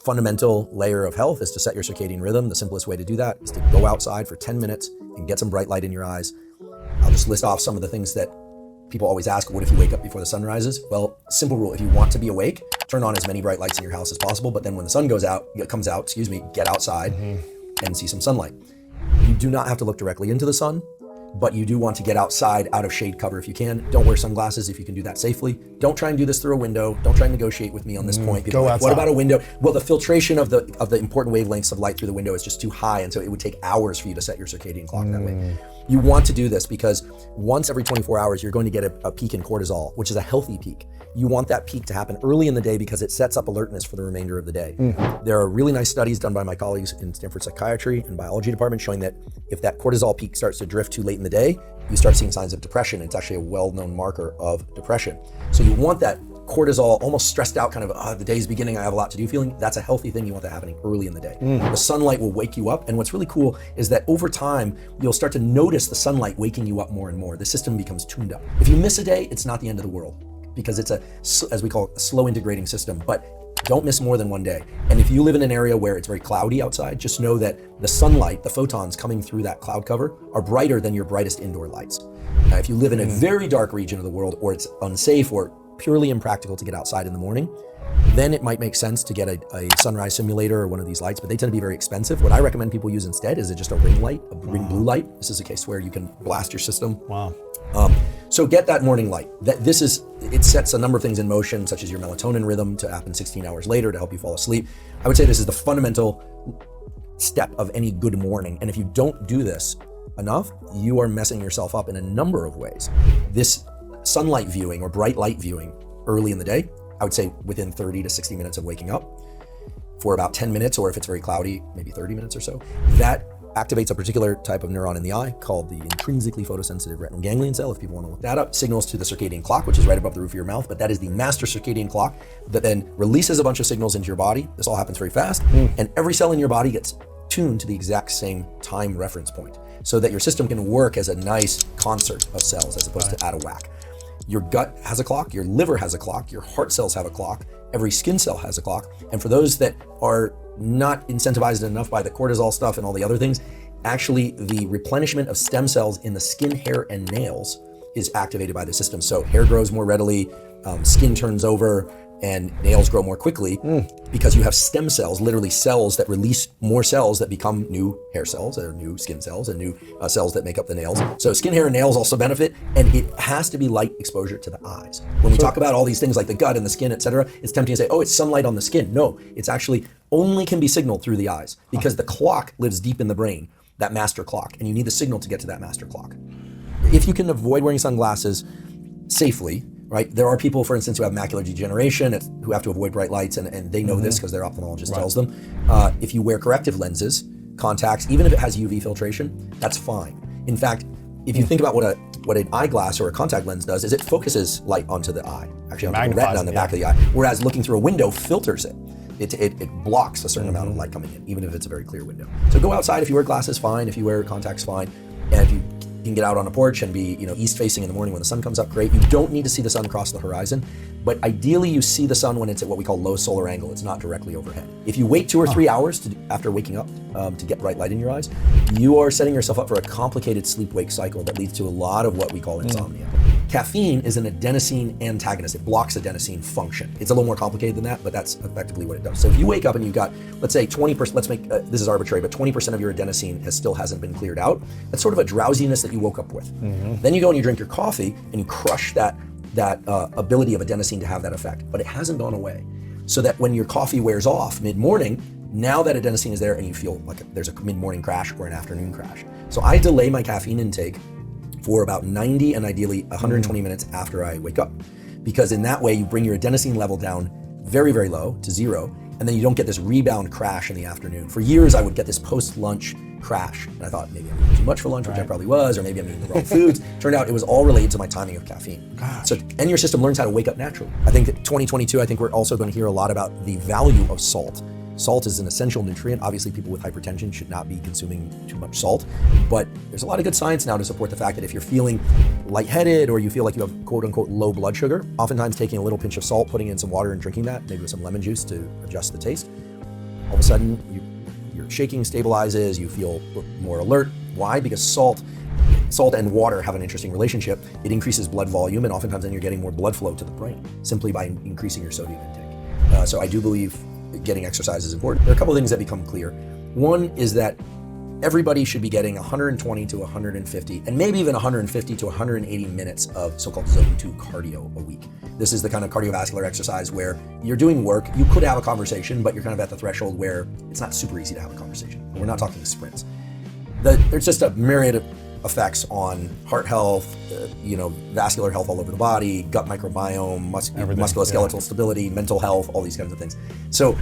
fundamental layer of health is to set your circadian rhythm. The simplest way to do that is to go outside for 10 minutes and get some bright light in your eyes. I'll just list off some of the things that people always ask, what if you wake up before the sun rises? Well, simple rule, if you want to be awake, turn on as many bright lights in your house as possible, but then when the sun comes out, get outside and see some sunlight. You do not have to look directly into the sun, but you do want to get outside out of shade cover if you can. Don't wear sunglasses if you can do that safely. Don't try and do this through a window. Don't try and negotiate with me on this point. People are like, what about a window? Well, the filtration of the important wavelengths of light through the window is just too high, and so it would take hours for you to set your circadian clock that way. You want to do this because once every 24 hours, you're going to get a peak in cortisol, which is a healthy peak. You want that peak to happen early in the day because it sets up alertness for the remainder of the day. There are really nice studies done by my colleagues in Stanford Psychiatry and Biology Department showing that if that cortisol peak starts to drift too late in the day, you start seeing signs of depression. It's actually a well-known marker of depression. So you want that cortisol, almost stressed out, kind of, the day's beginning, I have a lot to do feeling. That's a healthy thing. You want that happening early in the day. The sunlight will wake you up. And what's really cool is that over time, you'll start to notice the sunlight waking you up more and more. The system becomes tuned up. If you miss a day, it's not the end of the world because it's as we call it, a slow integrating system, but don't miss more than one day. And if you live in an area where it's very cloudy outside, just know that the sunlight, the photons coming through that cloud cover are brighter than your brightest indoor lights. Now, if you live in a very dark region of the world, or it's unsafe or purely impractical to get outside in the morning, then it might make sense to get a sunrise simulator or one of these lights, but they tend to be very expensive. What I recommend people use instead is just a ring light, a ring blue light. This is a case where you can blast your system. So get that morning light. It sets a number of things in motion, such as your melatonin rhythm to happen 16 hours later to help you fall asleep. I would say this is the fundamental step of any good morning. And if you don't do this enough, you are messing yourself up in a number of ways. This sunlight viewing or bright light viewing early in the day, I would say within 30 to 60 minutes of waking up for about 10 minutes, or if it's very cloudy, maybe 30 minutes or so, that activates a particular type of neuron in the eye called the intrinsically photosensitive retinal ganglion cell. If people want to look that up, signals to the circadian clock, which is right above the roof of your mouth, but that is the master circadian clock that then releases a bunch of signals into your body. This all happens very fast, and every cell in your body gets tuned to the exact same time reference point so that your system can work as a nice concert of cells as opposed to out of whack. Your gut has a clock, your liver has a clock, your heart cells have a clock, every skin cell has a clock. And for those that are not incentivized enough by the cortisol stuff and all the other things, actually the replenishment of stem cells in the skin, hair, and nails is activated by the system. So hair grows more readily, skin turns over, and nails grow more quickly because you have stem cells, literally cells that release more cells that become new hair cells or new skin cells and new cells that make up the nails. So skin, hair, and nails also benefit, and it has to be light exposure to the eyes. When we talk about all these things like the gut and the skin, etc., it's tempting to say, oh, it's sunlight on the skin. No, it's actually only can be signaled through the eyes because the clock lives deep in the brain, that master clock, and you need the signal to get to that master clock. If you can avoid wearing sunglasses safely, right? There are people, for instance, who have macular degeneration, who have to avoid bright lights, and they know this because their ophthalmologist tells them. If you wear corrective lenses, contacts, even if it has UV filtration, that's fine. In fact, if you think about what an eyeglass or a contact lens does, is it focuses light onto the eye, actually onto the retina on the back of the eye, whereas looking through a window filters it. It blocks a certain amount of light coming in, even if it's a very clear window. So go outside. If you wear glasses, fine. If you wear contacts, fine. And if you can get out on a porch and be, east facing in the morning when the sun comes up, great. You don't need to see the sun cross the horizon, but ideally you see the sun when it's at what we call low solar angle. It's not directly overhead. If you wait 2 or 3 hours after waking up to get bright light in your eyes, you are setting yourself up for a complicated sleep-wake cycle that leads to a lot of what we call insomnia. Caffeine is an adenosine antagonist. It blocks adenosine function. It's a little more complicated than that, but that's effectively what it does. So if you wake up and you've got, let's say 20%, let's make, this is arbitrary, but 20% of your adenosine still hasn't been cleared out, that's sort of a drowsiness that you woke up with. Then you go and you drink your coffee and you crush that ability of adenosine to have that effect, but it hasn't gone away. So that when your coffee wears off mid-morning, now that adenosine is there and you feel like there's a mid-morning crash or an afternoon crash. So I delay my caffeine intake for about 90 and ideally 120 minutes after I wake up. Because in that way, you bring your adenosine level down very, very low to 0, and then you don't get this rebound crash in the afternoon. For years, I would get this post-lunch crash, and I thought maybe I'm eating too much for lunch, which I probably was, or maybe I'm eating the wrong foods. Turned out it was all related to my timing of caffeine. So, and your system learns how to wake up naturally. I think that 2022, I think we're also going to hear a lot about the value of salt. Salt is an essential nutrient. Obviously, people with hypertension should not be consuming too much salt, but there's a lot of good science now to support the fact that if you're feeling lightheaded or you feel like you have quote unquote low blood sugar, oftentimes taking a little pinch of salt, putting in some water and drinking that, maybe with some lemon juice to adjust the taste, All of a sudden, your shaking stabilizes, you feel more alert. Why? Because salt and water have an interesting relationship. It increases blood volume, and oftentimes then you're getting more blood flow to the brain simply by increasing your sodium intake. So I do believe getting exercise is important. There are a couple of things that become clear. One is that everybody should be getting 120 to 150, and maybe even 150 to 180 minutes of so-called zone 2 cardio a week. This is the kind of cardiovascular exercise where you're doing work, you could have a conversation, but you're kind of at the threshold where it's not super easy to have a conversation. We're not talking sprints. There's just a myriad of effects on heart health, vascular health all over the body, gut microbiome, musculoskeletal stability, mental health, all these kinds of things. So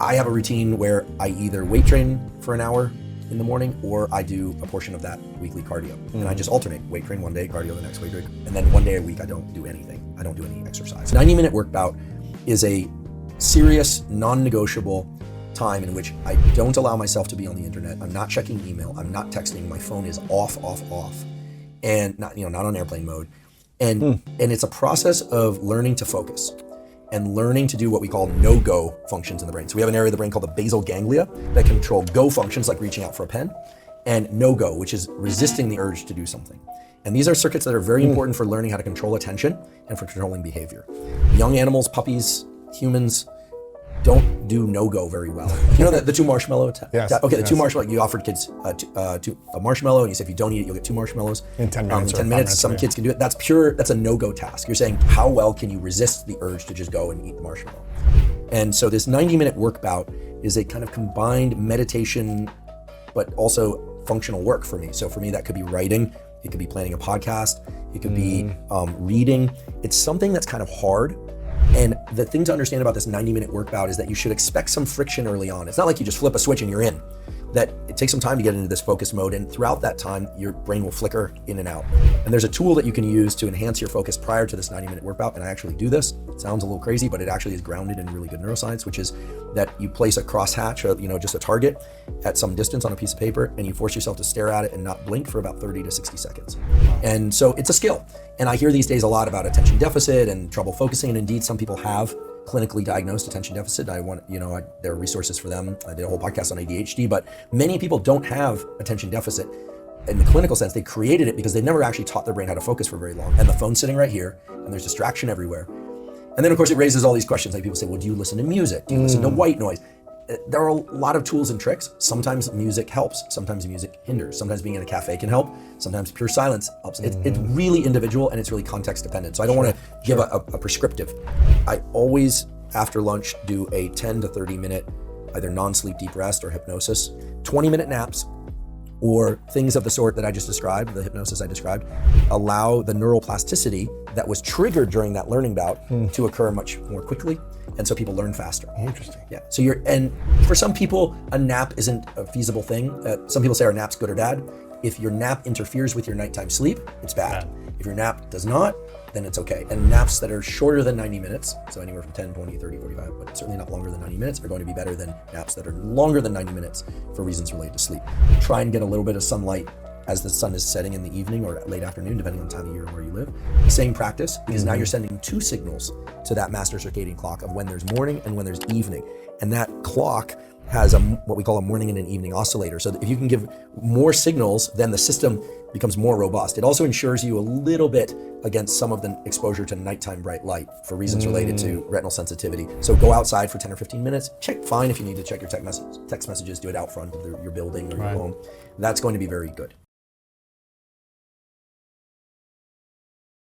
I have a routine where I either weight train for an hour in the morning, or I do a portion of that weekly cardio. And I just alternate, weight train one day, cardio the next week, and then one day a week I don't do anything. I don't do any exercise. 90-minute work bout is a serious, non-negotiable time in which I don't allow myself to be on the internet. I'm not checking email. I'm not texting. My phone is off, and not on airplane mode. And it's a process of learning to focus and learning to do what we call no-go functions in the brain. So we have an area of the brain called the basal ganglia that control go functions like reaching out for a pen, and no-go, which is resisting the urge to do something. And these are circuits that are very important for learning how to control attention and for controlling behavior. Young animals, puppies, humans don't do no-go very well. The two marshmallow test? Yes. Okay, the two marshmallow, you offered kids a marshmallow, and you said if you don't eat it, you'll get 2 marshmallows. In 10 minutes. 10 minutes, some kids can do it. That's a no-go task. You're saying, how well can you resist the urge to just go and eat the marshmallow? And so this 90-minute work bout is a kind of combined meditation, but also functional work for me. So for me, that could be writing, it could be planning a podcast, it could be reading. It's something that's kind of hard. And the thing to understand about this 90-minute work bout is that you should expect some friction early on. It's not like you just flip a switch and you're in. That it takes some time to get into this focus mode, and throughout that time, your brain will flicker in and out. And there's a tool that you can use to enhance your focus prior to this 90-minute work bout, and I actually do this. It sounds a little crazy, but it actually is grounded in really good neuroscience, which is that you place a crosshatch, or just a target at some distance on a piece of paper, and you force yourself to stare at it and not blink for about 30 to 60 seconds. And so it's a skill. And I hear these days a lot about attention deficit and trouble focusing, and indeed some people have clinically diagnosed attention deficit. There are resources for them. I did a whole podcast on ADHD, but many people don't have attention deficit in the clinical sense. They created it because they never actually taught their brain how to focus for very long. And the phone's sitting right here, and there's distraction everywhere. And then of course it raises all these questions. Like people say, well, do you listen to music? Do you listen to white noise? There are a lot of tools and tricks. Sometimes music helps, sometimes music hinders. Sometimes being in a cafe can help, sometimes pure silence helps. It's really individual, and it's really context dependent. So I don't want to give a prescriptive. I always, after lunch, do a 10 to 30 minute either non-sleep deep rest or hypnosis, 20-minute naps, or things of the sort that I just described, the hypnosis I described, allow the neuroplasticity that was triggered during that learning bout to occur much more quickly. And so people learn faster. Interesting. Yeah. So and for some people, a nap isn't a feasible thing. Some people say, are naps good or bad? If your nap interferes with your nighttime sleep, it's bad. If your nap does not, then it's okay. And naps that are shorter than 90 minutes, so anywhere from 10, 20, 30, 45, but certainly not longer than 90 minutes, are going to be better than naps that are longer than 90 minutes for reasons related to sleep. Try and get a little bit of sunlight as the sun is setting in the evening or late afternoon, depending on the time of year and where you live. Same practice, because now you're sending 2 signals to that master circadian clock of when there's morning and when there's evening. And that clock has what we call a morning and an evening oscillator. So if you can give more signals, then the system becomes more robust. It also insures you a little bit against some of the exposure to nighttime bright light for reasons related to retinal sensitivity. So go outside for 10 or 15 minutes. Fine if you need to check your text messages, do it out front of your building or your home. That's going to be very good.